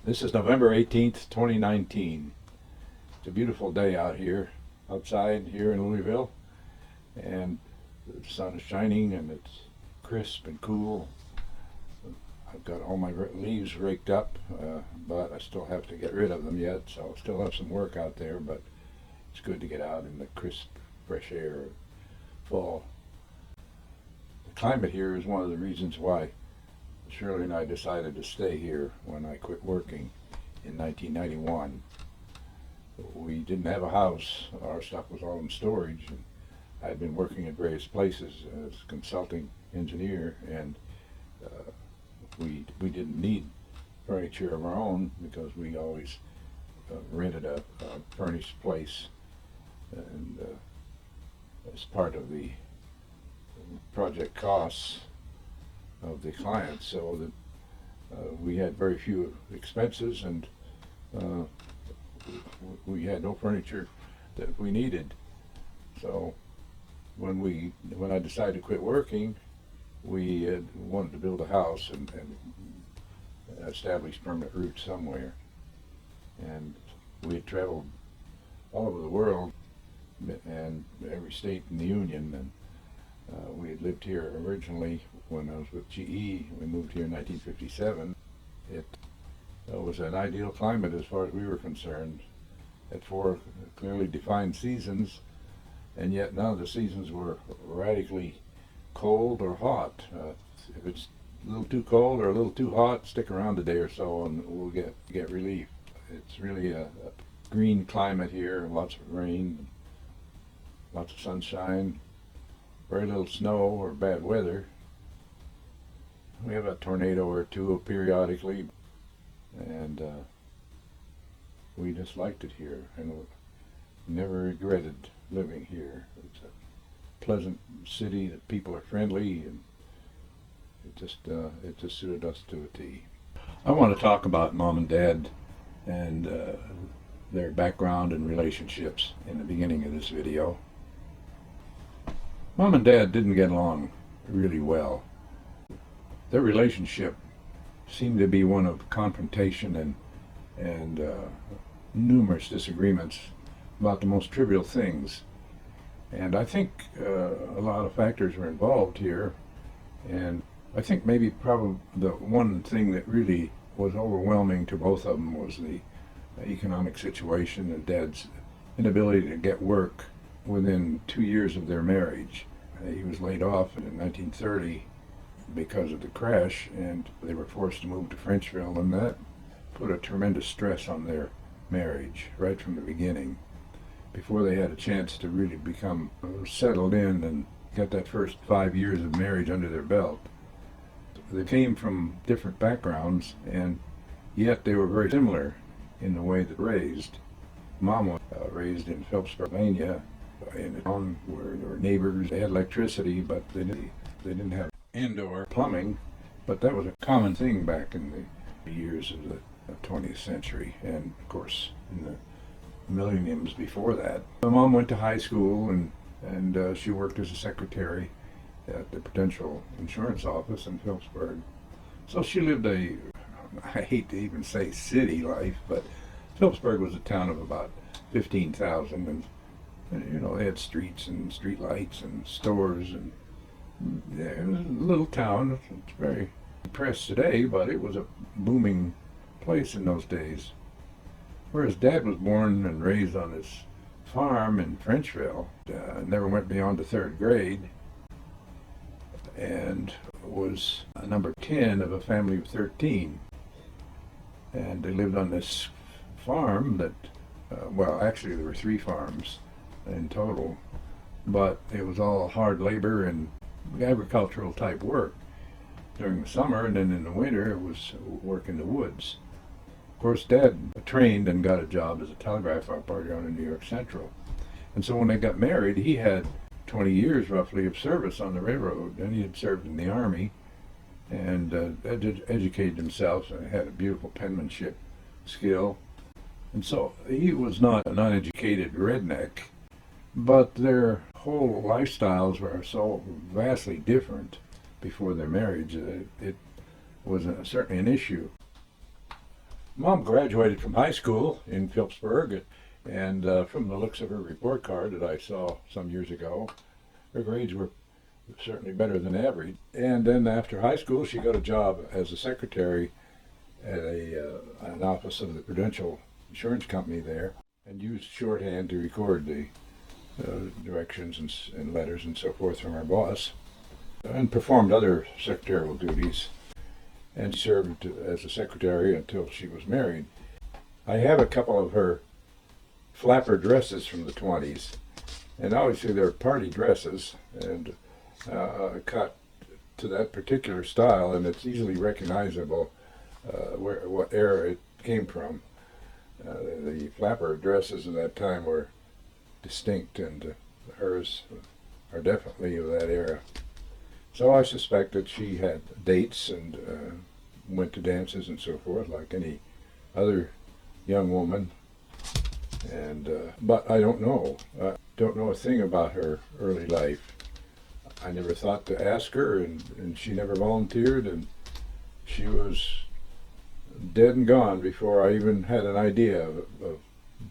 This is November 18th, 2019. It's a beautiful day out here, outside here in Louisville, and the sun is shining and it's crisp and cool. I've got all my leaves raked up, but I still have to get rid of them yet, so I still have some work out there, but it's good to get out in the crisp, fresh air of fall. The climate here is one of the reasons why Shirley and I decided to stay here when I quit working in 1991. We didn't have a house. Our stuff was all in storage. And I'd been working at various places as a consulting engineer, and we didn't need furniture of our own because we always rented a furnished place, and as part of the project costs of the clients, so that we had very few expenses, and we had no furniture that we needed. So when I decided to quit working, we wanted to build a house and establish permanent roots somewhere. And we had traveled all over the world and every state in the Union, and we had lived here originally when I was with GE. We moved here in 1957. It was an ideal climate as far as we were concerned. Had 4 clearly defined seasons, and yet none of the seasons were radically cold or hot. If it's a little too cold or a little too hot, stick around a day or so and we'll get relief. It's really a green climate here, lots of rain, lots of sunshine, very little snow or bad weather. We have a tornado or two periodically, and we just liked it here and never regretted living here. It's a pleasant city, the people are friendly, and it just suited us to a T. I want to talk about Mom and Dad and their background and relationships in the beginning of this video. Mom and Dad didn't get along really well. Their relationship seemed to be one of confrontation and numerous disagreements about the most trivial things. And I think a lot of factors were involved here, and I think maybe probably the one thing that really was overwhelming to both of them was the economic situation and Dad's inability to get work within 2 years of their marriage. He was laid off in 1930 because of the crash, and they were forced to move to Frenchville, and that put a tremendous stress on their marriage right from the beginning. Before they had a chance to really become settled in and get that first 5 years of marriage under their belt. They came from different backgrounds, and yet they were very similar in the way that raised. Mom was raised in Phillipsburg, Pennsylvania, in a town where there were neighbors. They had electricity, but they didn't have indoor plumbing, but that was a common thing back in the years of the 20th century, and of course in the millenniums before that. My mom went to high school, and she worked as a secretary at the Prudential Insurance Office in Phillipsburg. So she lived I hate to even say city life, but Phillipsburg was a town of about 15,000, and they had streets and street lights and stores, and it was a little town. It's very depressed today, but it was a booming place in those days. Whereas Dad was born and raised on this farm in Frenchville, never went beyond the 3rd grade, and was number 10 of a family of 13. And they lived on this farm that, well, actually there were 3 farms in total, but it was all hard labor and agricultural type work during the summer, and then in the winter it was work in the woods. Of course, Dad trained and got a job as a telegraph operator on the New York Central. And so when they got married, he had 20 years roughly of service on the railroad, and he had served in the Army and educated himself and had a beautiful penmanship skill. And so he was not an uneducated redneck, but their whole lifestyles were so vastly different before their marriage that it was certainly an issue. Mom graduated from high school in Phillipsburg, and from the looks of her report card that I saw some years ago, her grades were certainly better than average. And then after high school, she got a job as a secretary at an office of the Prudential Insurance Company there, and used shorthand to record the directions and letters and so forth from our boss, and performed other secretarial duties, and served as a secretary until she was married. I have a couple of her flapper dresses from the 20s, and obviously they're party dresses, and cut to that particular style, and it's easily recognizable what era it came from. The flapper dresses of that time were distinct, and hers are definitely of that era. So I suspect that she had dates and went to dances and so forth like any other young woman. And but I don't know. I don't know a thing about her early life. I never thought to ask her, and she never volunteered, and she was dead and gone before I even had an idea of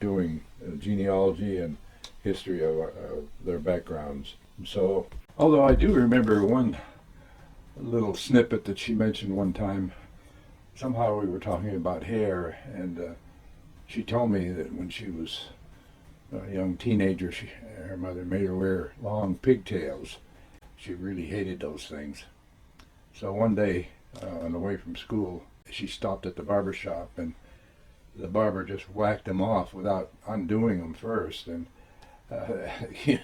doing genealogy and history of their backgrounds. So, although I do remember one little snippet that she mentioned one time, somehow we were talking about hair, and she told me that when she was a young teenager, her mother made her wear long pigtails. She really hated those things. So one day, on the way from school, she stopped at the barber shop, and the barber just whacked them off without undoing them first. And I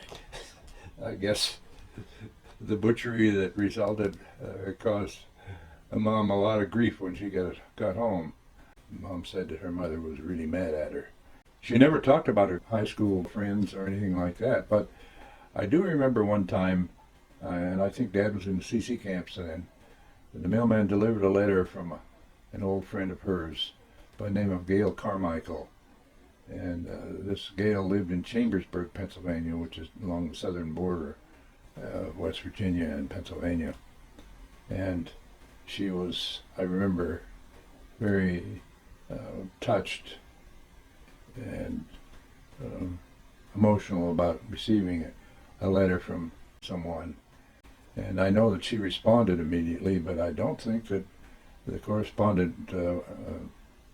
guess the butchery that resulted caused Mom a lot of grief when she got home. Mom said that her mother was really mad at her. She never talked about her high school friends or anything like that, but I do remember one time, and I think Dad was in the CC camps then, the mailman delivered a letter from an old friend of hers by the name of Gail Carmichael. And this Gail lived in Chambersburg, Pennsylvania, which is along the southern border of West Virginia and Pennsylvania. And she was, I remember, very touched and emotional about receiving a letter from someone. And I know that she responded immediately, but I don't think that the correspondent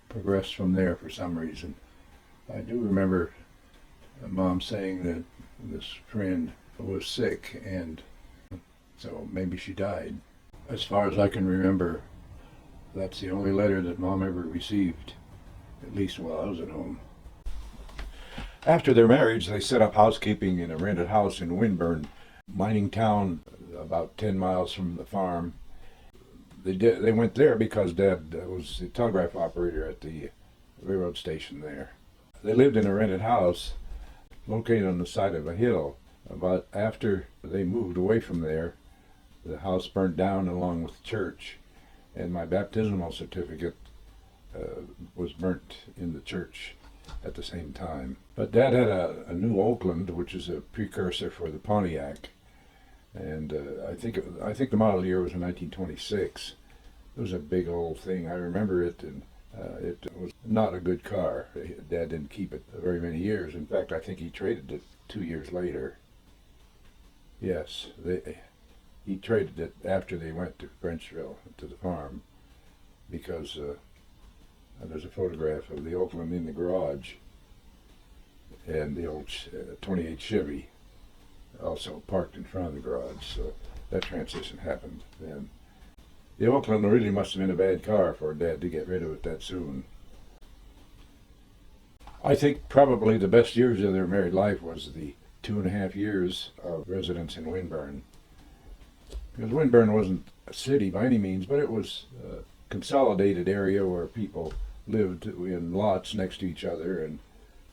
progressed from there for some reason. I do remember Mom saying that this friend was sick, and so maybe she died. As far as I can remember, that's the only letter that Mom ever received, at least while I was at home. After their marriage, they set up housekeeping in a rented house in Winburn, mining town about 10 miles from the farm. They went there because Dad was the telegraph operator at the railroad station there. They lived in a rented house located on the side of a hill. But after they moved away from there, the house burned down along with the church, and my baptismal certificate was burnt in the church at the same time. But Dad had a new Oakland, which is a precursor for the Pontiac, and I think the model year was in 1926. It was a big old thing. I remember it, and it was not a good car. Dad didn't keep it very many years. In fact, I think he traded it 2 years later. Yes, he traded it after they went to Frenchville, to the farm, because there's a photograph of the Oakland in the garage, and the old 28 Chevy also parked in front of the garage. So that transition happened then. The Oakland really must have been a bad car for Dad to get rid of it that soon. I think probably the best years of their married life was the 2.5 years of residence in Winburn. Because Winburn wasn't a city by any means, but it was a consolidated area where people lived in lots next to each other, and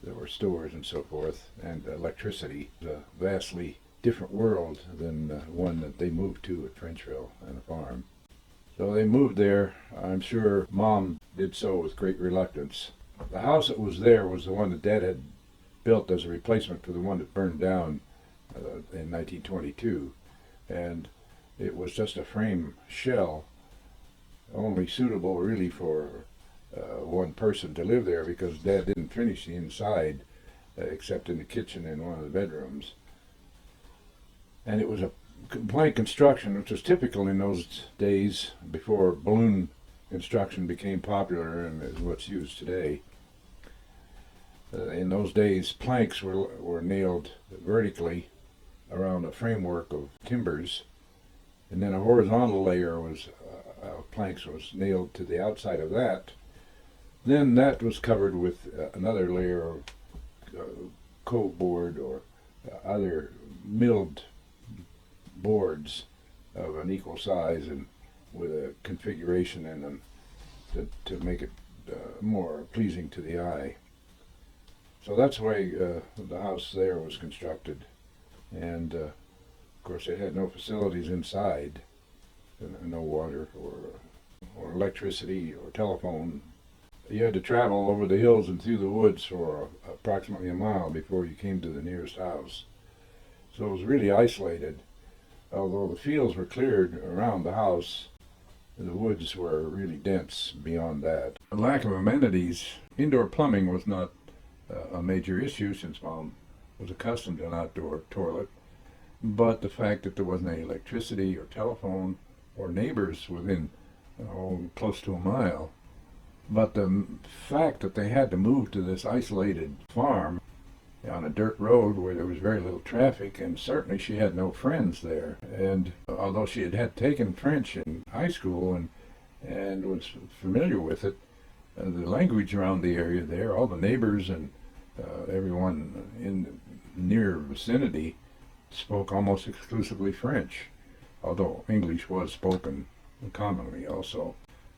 there were stores and so forth, and electricity. A vastly different world than one that they moved to at Frenchville and a farm. So they moved there. I'm sure Mom did so with great reluctance. The house that was there was the one that Dad had built as a replacement for the one that burned down in 1922. And it was just a frame shell, only suitable really for one person to live there because Dad didn't finish the inside except in the kitchen and one of the bedrooms. And it was a plank construction, which was typical in those days before balloon construction became popular and is what's used today. In those days, planks were nailed vertically around a framework of timbers, and then a horizontal layer of planks was nailed to the outside of that. Then that was covered with another layer of cove board or other milled boards of an equal size and with a configuration in them to make it more pleasing to the eye. So that's the way the house there was constructed. And of course it had no facilities inside, no water or electricity or telephone. You had to travel over the hills and through the woods for approximately a mile before you came to the nearest house. So it was really isolated. Although the fields were cleared around the house, the woods were really dense beyond that. The lack of amenities, indoor plumbing was not a major issue since Mom was accustomed to an outdoor toilet, but the fact that there wasn't any electricity or telephone or neighbors within close to a mile. But the fact that they had to move to this isolated farm on a dirt road where there was very little traffic, and certainly she had no friends there. And although she had taken French in high school and was familiar with it, the language around the area there, all the neighbors and everyone in the near vicinity spoke almost exclusively French, although English was spoken commonly also.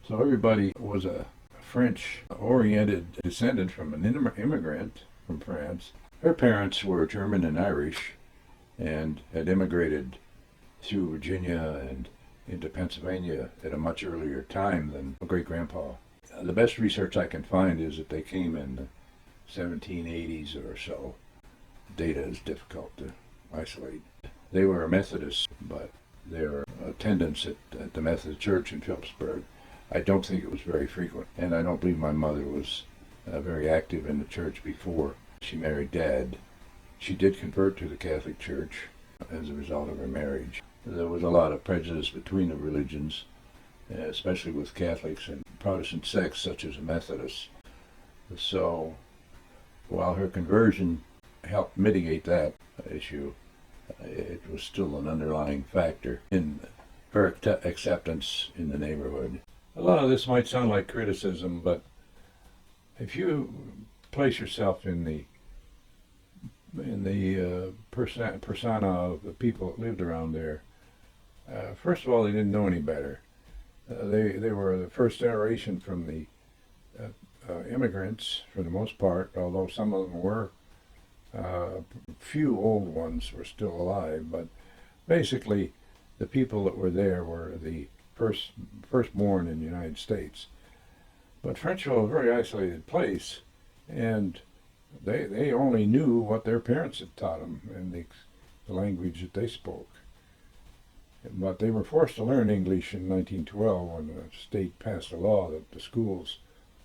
So everybody was a French-oriented descendant from an immigrant from France. Her parents were German and Irish and had immigrated through Virginia and into Pennsylvania at a much earlier time than great-grandpa. The best research I can find is that they came in the 1780s or so. Data is difficult to isolate. They were Methodists, but their attendance at the Methodist Church in Phillipsburg, I don't think it was very frequent, and I don't believe my mother was very active in the church before she married Dad. She did convert to the Catholic Church as a result of her marriage. There was a lot of prejudice between the religions, especially with Catholics and Protestant sects such as the Methodists. So while her conversion helped mitigate that issue, it was still an underlying factor in her acceptance in the neighborhood. A lot of this might sound like criticism, but if you place yourself in the persona of the people that lived around there, first of all, they didn't know any better. They were the first generation from the immigrants, for the most part, although some of them were. Few old ones were still alive, but basically the people that were there were the firstborn in the United States. But Frenchville was a very isolated place, and they only knew what their parents had taught them and the language that they spoke. But they were forced to learn English in 1912 when the state passed a law that the schools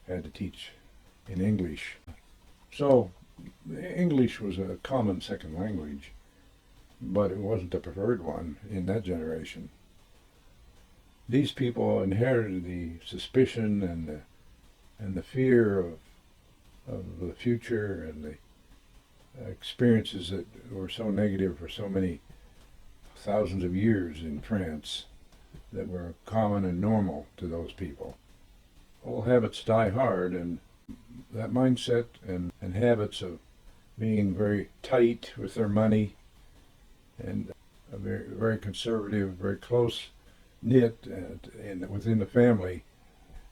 had to teach in English. So English was a common second language, but it wasn't the preferred one in that generation. These people inherited the suspicion and the fear of the future and the experiences that were so negative for so many thousands of years in France that were common and normal to those people. Old habits die hard, and that mindset and habits of being very tight with their money and very, very conservative, very close knit within the family.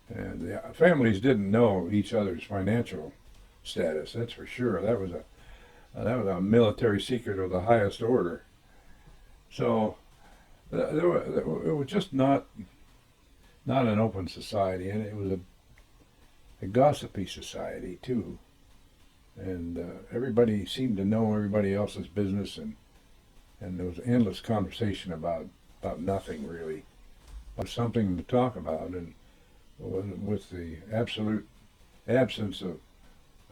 And the families didn't know each other's financial status, that's for sure. That was a military secret of the highest order. So it was just not an open society, and it was a gossipy society too. And everybody seemed to know everybody else's business, and there was endless conversation about nothing really. It was something to talk about, and with the absolute absence of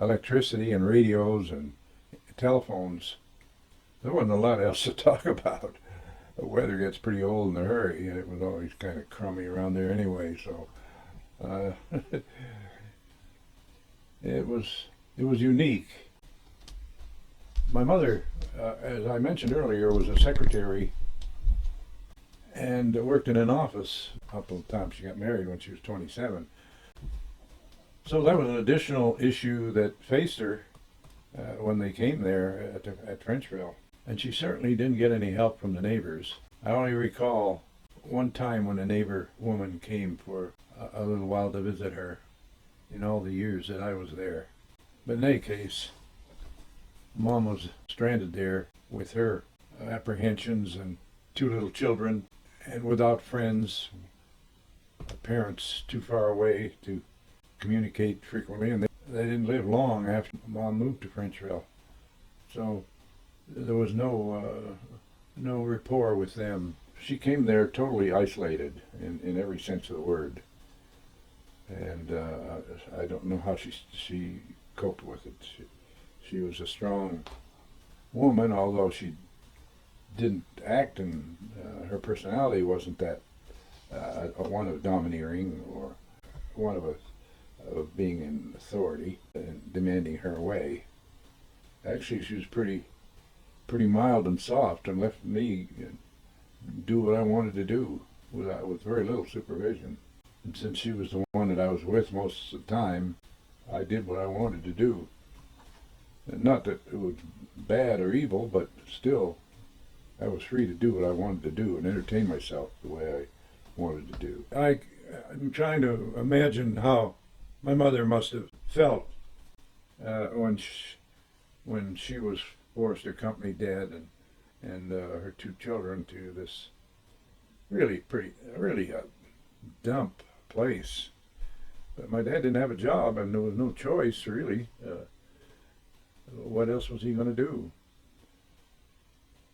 electricity and radios and telephones, there wasn't a lot else to talk about. The weather gets pretty old in a hurry, and it was always kind of crummy around there anyway. So it was unique. My mother, as I mentioned earlier, was a secretary and worked in an office up until the time she got married when she was 27. So that was an additional issue that faced her when they came there at Frenchville. And she certainly didn't get any help from the neighbors. I only recall one time when a neighbor woman came for a little while to visit her in all the years that I was there. But in any case, Mom was stranded there with her apprehensions and 2 little children and without friends, parents too far away to communicate frequently, and they didn't live long after Mom moved to Frenchville. So there was no rapport with them. She came there totally isolated in every sense of the word, and I don't know how she coped with it. She was a strong woman, although she didn't act, and her personality wasn't that one of domineering or one of being in authority and demanding her way. Actually, she was pretty mild and soft, and left me do what I wanted to do with very little supervision. And since she was the one that I was with most of the time, I did what I wanted to do. And not that it was bad or evil, but still, I was free to do what I wanted to do and entertain myself the way I wanted to do. I'm trying to imagine how my mother must have felt when she was forced to accompany Dad and her 2 children to this really dump place. But my dad didn't have a job, and there was no choice really. What else was he going to do?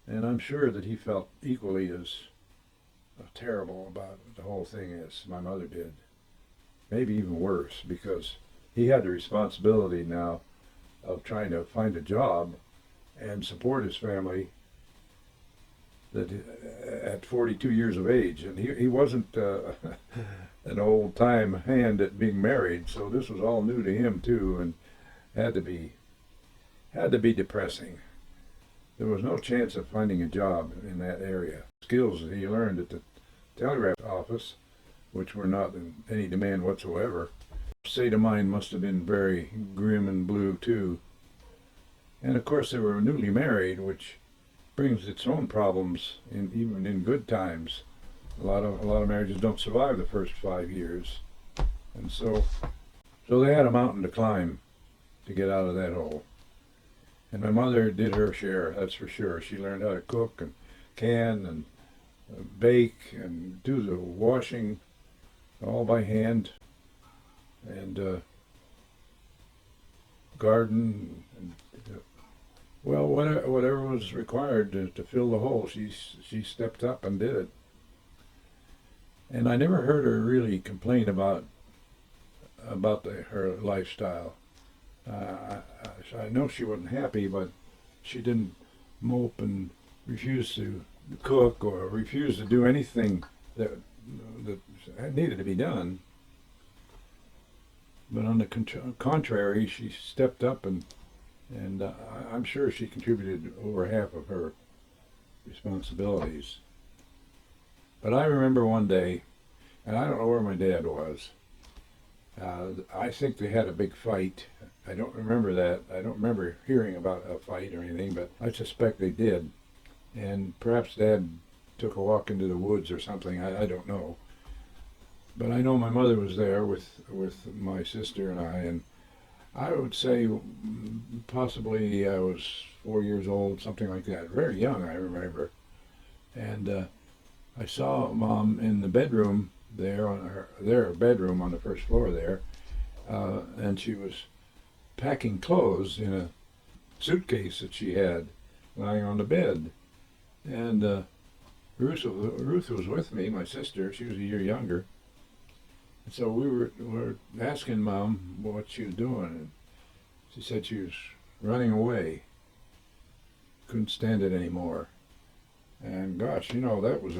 And I'm sure that he felt equally as terrible about the whole thing as my mother did. Maybe even worse, because he had the responsibility now of trying to find a job and support his family at 42 years of age. And he wasn't an old-time hand at being married, so this was all new to him too, and had to be depressing. There was no chance of finding a job in that area. Skills that he learned at the telegraph office, which were not in any demand whatsoever. State of mind must have been very grim and blue too. And of course they were newly married, which brings its own problems even in good times. A lot of marriages don't survive the first 5 years. And so they had a mountain to climb to get out of that hole. And my mother did her share, that's for sure. She learned how to cook and can and bake and do the washing all by hand, and garden, and well, whatever was required to fill the hole, she stepped up and did it. And I never heard her really complain about her lifestyle. I know she wasn't happy, but she didn't mope and refuse to cook or refuse to do anything that needed to be done. But on the contrary, she stepped up, and I'm sure she contributed over half of her responsibilities. But I remember one day, and I don't know where my dad was. I think they had a big fight. I don't remember that. I don't remember hearing about a fight or anything, but I suspect they did. And perhaps Dad took a walk into the woods or something. I don't know. But I know my mother was there with my sister and I would say possibly I was 4 years old, something like that. Very young, I remember. And I saw Mom in the bedroom there, their bedroom on the first floor there, and she was packing clothes in a suitcase that she had lying on the bed. And Ruth was with me, my sister. She was a year younger. And so we were asking Mom what she was doing, and she said she was running away, couldn't stand it anymore. And gosh, that was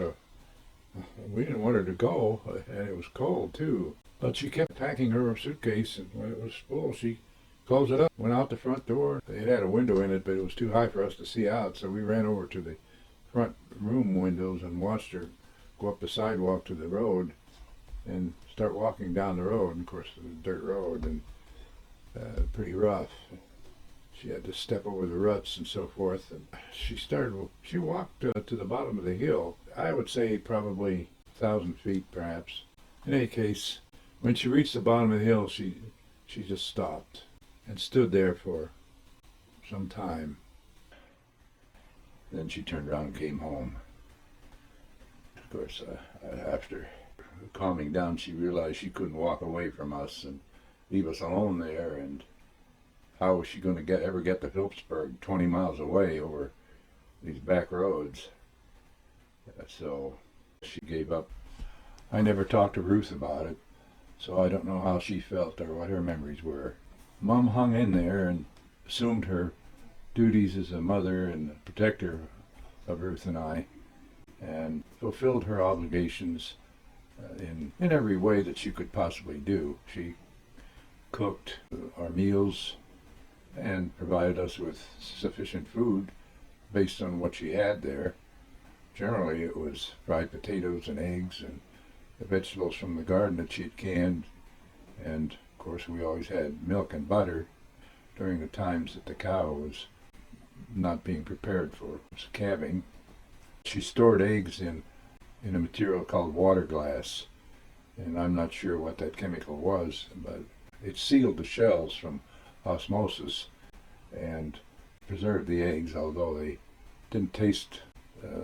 we didn't want her to go, and it was cold too. But she kept packing her suitcase, and when it was full, she closed it up, went out the front door. It had a window in it, but it was too high for us to see out, so we ran over to the front room windows and watched her go up the sidewalk to the road and start walking down the road. And of course, it was a dirt road and pretty rough. She had to step over the ruts and so forth. And she walked to the bottom of the hill. I would say probably 1,000 feet, perhaps. In any case, when she reached the bottom of the hill, she just stopped and stood there for some time. Then she turned around and came home. Of course, after calming down, she realized she couldn't walk away from us and leave us alone there. And how was she going to ever get to Phillipsburg, 20 miles away over these back roads? So she gave up. I never talked to Ruth about it, so I don't know how she felt or what her memories were. Mom hung in there and assumed her duties as a mother and protector of Ruth and I, and fulfilled her obligations in every way that she could possibly do. She cooked our meals and provided us with sufficient food based on what she had there. Generally, it was fried potatoes and eggs and the vegetables from the garden that she had canned, and of course we always had milk and butter during the times that the cow was not being prepared for calving. She stored eggs in a material called water glass, and I'm not sure what that chemical was, but it sealed the shells from osmosis and preserved the eggs, although they didn't taste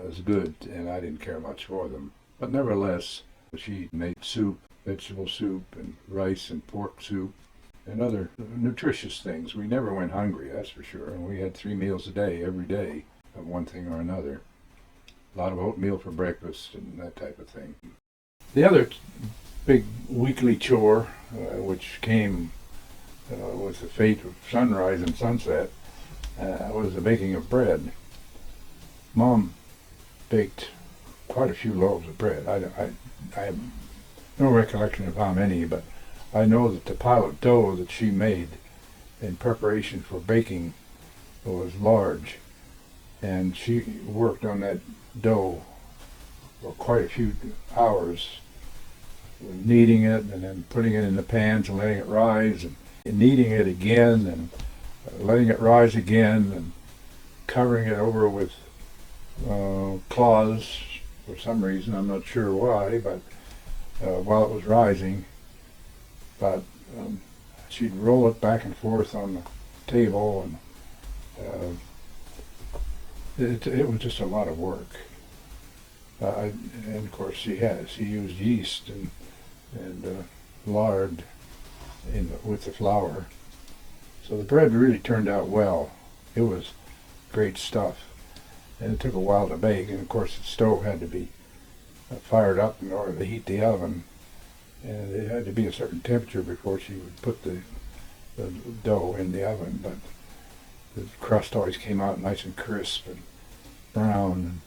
as good, and I didn't care much for them. But nevertheless, she made soup, vegetable soup, and rice and pork soup, and other nutritious things. We never went hungry, that's for sure, and we had 3 meals a day, every day, of one thing or another. A lot of oatmeal for breakfast and that type of thing. The other big weekly chore, which came with the fate of sunrise and sunset, was the baking of bread. Mom baked quite a few loaves of bread. I have no recollection of how many, but I know that the pile of dough that she made in preparation for baking was large, and she worked on that dough for quite a few hours, kneading it and then putting it in the pans and letting it rise, and kneading it again and letting it rise again, and covering it over with cloths for some reason. I'm not sure why, but while it was rising. But she'd roll it back and forth on the table, and it was just a lot of work. And of course she used yeast and lard with the flour. So the bread really turned out well. It was great stuff. And it took a while to bake, and of course the stove had to be fired up in order to heat the oven. And it had to be a certain temperature before she would put the dough in the oven, but the crust always came out nice and crisp and brown.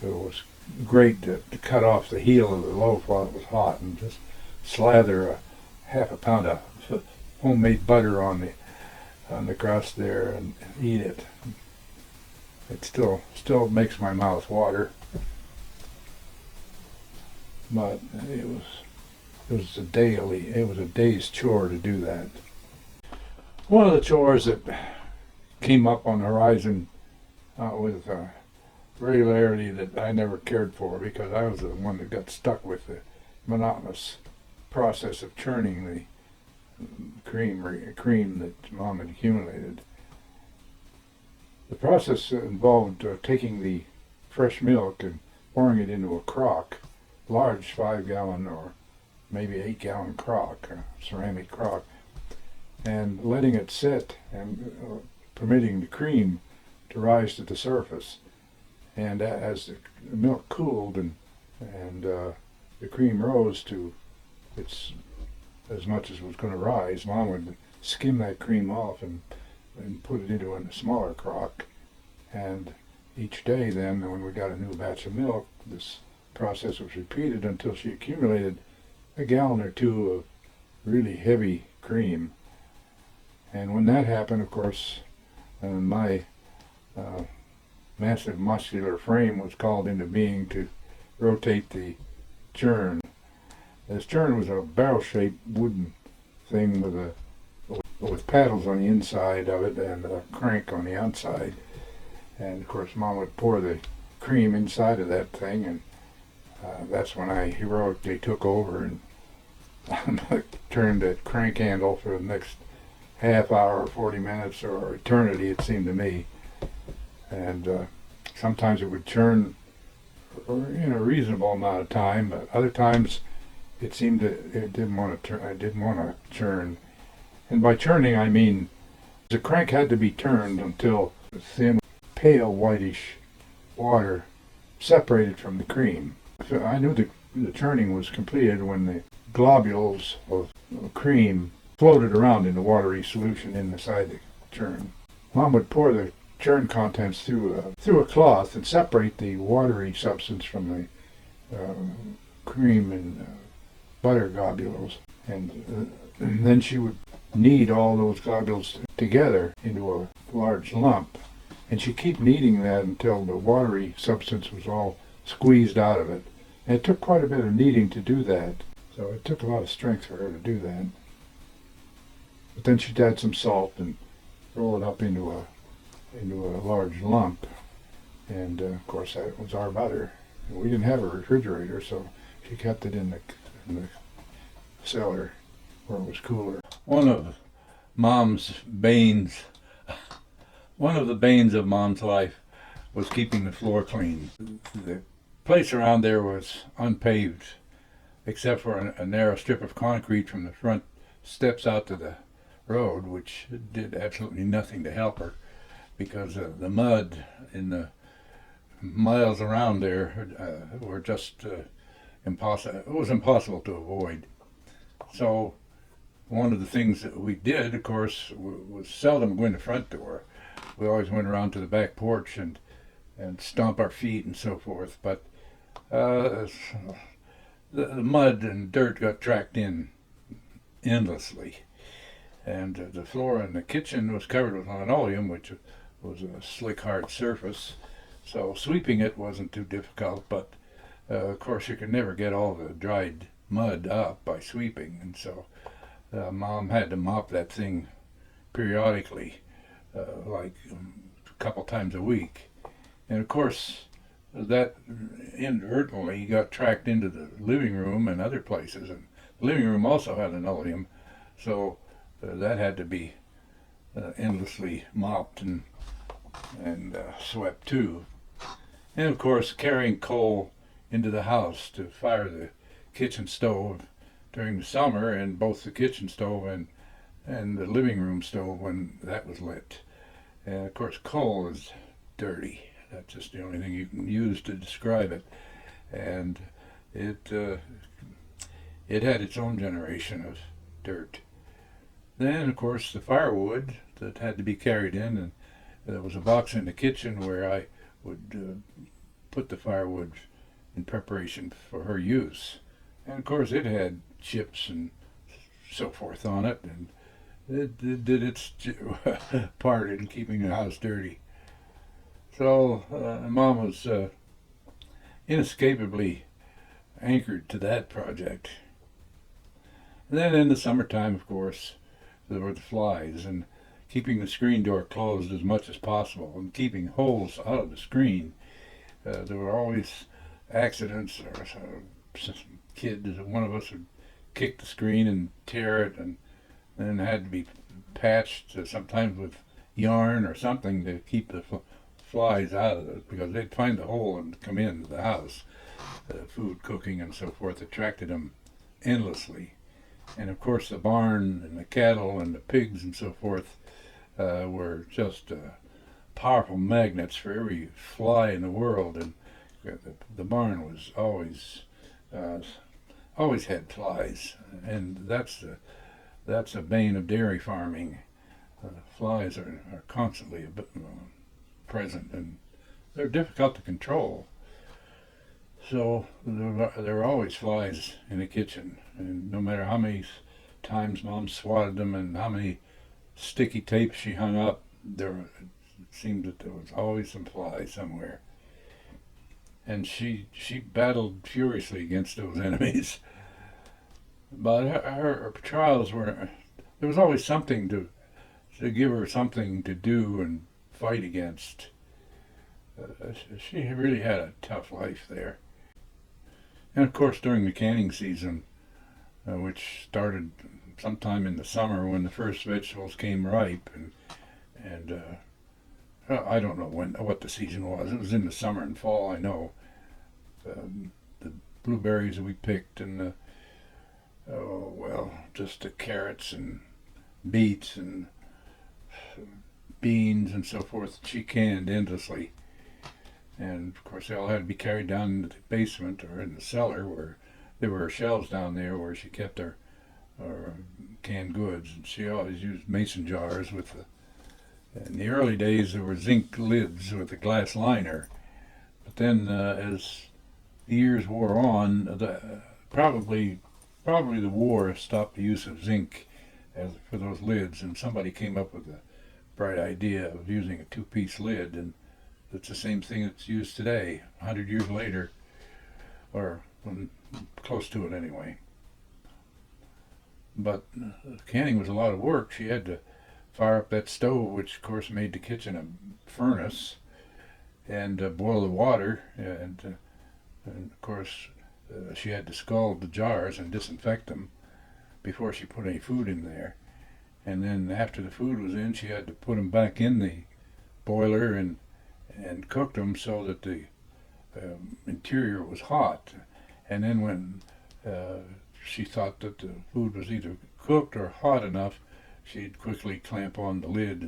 And it was great to cut off the heel of the loaf while it was hot and just slather half a pound of homemade butter on the crust there and eat it. It still makes my mouth water, but it was a day's chore to do that. One of the chores that came up on the horizon with regularity that I never cared for, because I was the one that got stuck with the monotonous process of churning the cream that Mom had accumulated. The process involved taking the fresh milk and pouring it into a crock, large 5-gallon or maybe 8-gallon crock, ceramic crock, and letting it sit and permitting the cream to rise to the surface. And as the milk cooled and the cream rose to it's as much as was going to rise, Mom would skim that cream off and put it into a smaller crock. And each day then, when we got a new batch of milk, this process was repeated until she accumulated a gallon or two of really heavy cream. And when that happened, of course, my massive muscular frame was called into being to rotate the churn. This churn was a barrel-shaped wooden thing with paddles on the inside of it and a crank on the outside. And of course, Mom would pour the cream inside of that thing, and that's when I heroically took over and turned that crank handle for the next half hour, 40 minutes, or eternity, it seemed to me. And sometimes it would churn in a reasonable amount of time, but other times it seemed that it didn't want to turn. I didn't want to churn, and by churning I mean the crank had to be turned until the thin, pale whitish water separated from the cream. So I knew the churning was completed when the globules of cream floated around in the watery solution inside the churn. Mom would pour the churn contents through a cloth and separate the watery substance from the cream and butter globules, and then she would knead all those globules together into a large lump, and she'd keep kneading that until the watery substance was all squeezed out of it. And it took quite a bit of kneading to do that, so it took a lot of strength for her to do that. But then she'd add some salt and roll it up into a large lump, and of course that was our butter. And we didn't have a refrigerator, so she kept it in the cellar where it was cooler. One of the banes of Mom's life was keeping the floor clean. The place around there was unpaved, except for a narrow strip of concrete from the front steps out to the road, which did absolutely nothing to help her, because the mud in the miles around there were just impossible. It was impossible to avoid. So one of the things that we did, of course, was seldom go in the front door. We always went around to the back porch and stomp our feet and so forth. But the mud and dirt got tracked in endlessly. And the floor in the kitchen was covered with linoleum, which was a slick, hard surface. So sweeping it wasn't too difficult, but of course you could never get all the dried mud up by sweeping. And so Mom had to mop that thing periodically, like a couple times a week. And of course, that inadvertently got tracked into the living room and other places. And the living room also had linoleum, so that had to be endlessly mopped and swept too. And of course, carrying coal into the house to fire the kitchen stove during the summer, and both the kitchen stove and the living room stove when that was lit. And of course, coal is dirty. That's just the only thing you can use to describe it. And it had its own generation of dirt. Then, of course, the firewood that had to be carried in, and there was a box in the kitchen where I would put the firewood in preparation for her use. And of course, it had chips and so forth on it, and it did its part in keeping the house dirty. So Mom was inescapably anchored to that project. And then in the summertime, of course, there were the flies, and keeping the screen door closed as much as possible and keeping holes out of the screen. There were always accidents, or some kid, one of us would kick the screen and tear it, and then it had to be patched, sometimes with yarn or something, to keep the flies out of it, because they'd find the hole and come into the house. Food cooking and so forth attracted them endlessly. And of course the barn and the cattle and the pigs and so forth were just powerful magnets for every fly in the world. And the barn was always always had flies, and that's a bane of dairy farming. Flies are constantly present, and they're difficult to control. So there were always flies in the kitchen, and no matter how many times Mom swatted them and how many sticky tapes she hung up, it seemed that there was always some flies somewhere. And she battled furiously against those enemies. But her trials were, there was always something to give her something to do and fight against. She really had a tough life there. And of course, during the canning season, which started sometime in the summer when the first vegetables came ripe, and I don't know what the season was. It was in the summer and fall, I know. The blueberries that we picked, and just the carrots and beets and beans and so forth. She canned endlessly, and of course they all had to be carried down into the basement or in the cellar where there were shelves down there where she kept her canned goods. And she always used mason jars with in the early days there were zinc lids with a glass liner. But then as the years wore on, probably the war stopped the use of zinc for those lids, and somebody came up with a bright idea of using a two-piece lid, and it's the same thing that's used today, 100 years later, or close to it anyway. But canning was a lot of work. She had to fire up that stove, which of course made the kitchen a furnace, and boil the water, and of course she had to scald the jars and disinfect them before she put any food in there. And then after the food was in, she had to put them back in the boiler and cook them so that the interior was hot. And then when she thought that the food was either cooked or hot enough, she'd quickly clamp on the lid,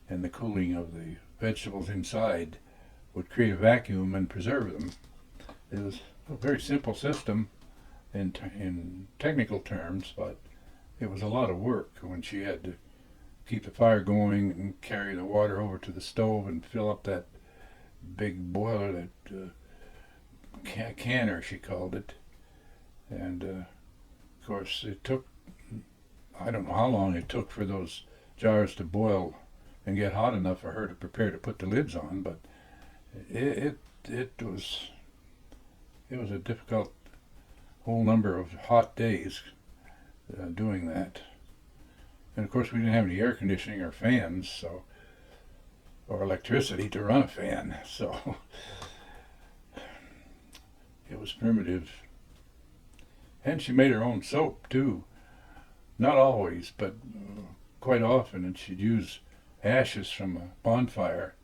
and the cooling of the vegetables inside would create a vacuum and preserve them. It was a very simple system in technical terms, but it was a lot of work when she had to keep the fire going and carry the water over to the stove and fill up that big boiler, that canner she called it. And of course it took, I don't know how long it took for those jars to boil and get hot enough for her to prepare to put the lids on, but it was a difficult whole number of hot days doing that. And of course we didn't have any air conditioning or fans, or electricity to run a fan, so it was primitive. And she made her own soap too. Not always, but quite often, and she'd use ashes from a bonfire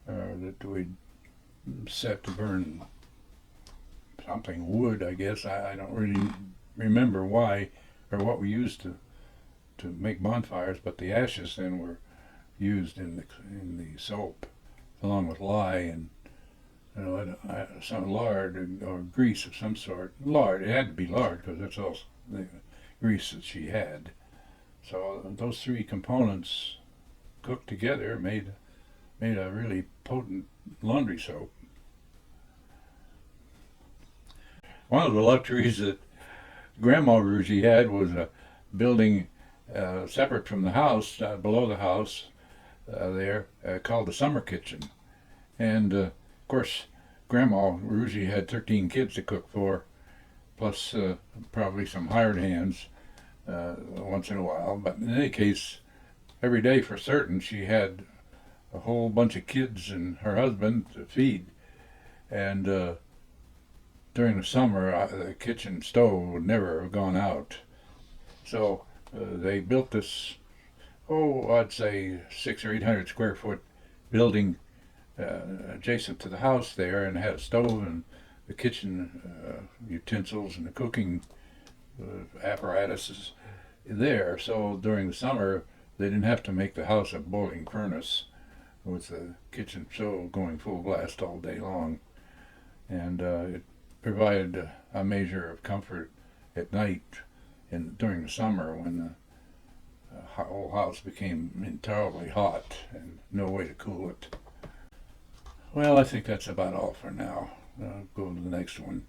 that we'd set to burn something, wood, I guess. I don't really remember why or what we used to make bonfires, but the ashes then were used in the soap, along with lye and some lard or grease of some sort. Lard, it had to be lard because that's all the grease that she had. So those three components cooked together made a really potent laundry soap. One of the luxuries that Grandma Rougeux had was a building separate from the house, below the house there, called the summer kitchen. And of course, Grandma Rougeux had 13 kids to cook for, plus probably some hired hands once in a while. But in any case, every day for certain, she had a whole bunch of kids and her husband to feed. And during the summer, the kitchen stove would never have gone out. So they built this, I'd say 600 or 800 square foot building adjacent to the house there, and had a stove and the kitchen utensils and the cooking apparatuses there. So during the summer, they didn't have to make the house a boiling furnace with the kitchen stove going full blast all day long. And it provided a measure of comfort at night during the summer when the whole house became intolerably hot and no way to cool it. Well, I think that's about all for now. Go to the next one.